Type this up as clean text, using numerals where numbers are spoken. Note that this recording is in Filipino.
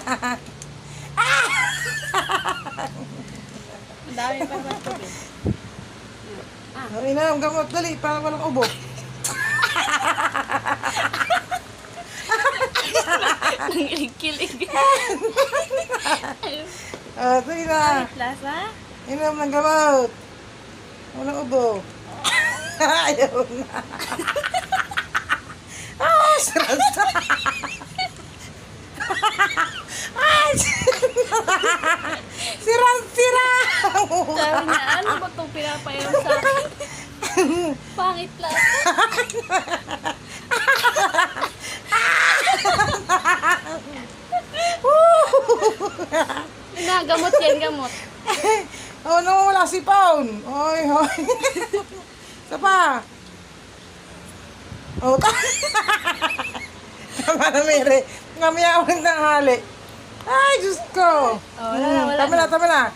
Ang dami pa naman tubig. Inom gamot, dali, para walang ubo. Nangilig-kilig. Sige na. Plaza? Inom ng gamot. Walang ubo. Ayaw na. Sarasa. Sirang-sira. Sabi niya, ano ba itong pinapayaw sa akin? Pangit lang. Gamot yan, gamot. Oh, nawawala si Paun. Oy, hoy. Isa pa. Oh, tama na, Mire. Ngamiyawan ng hali. Ay, Diyos ko. Oh, wala na, wala Tama na, tama na.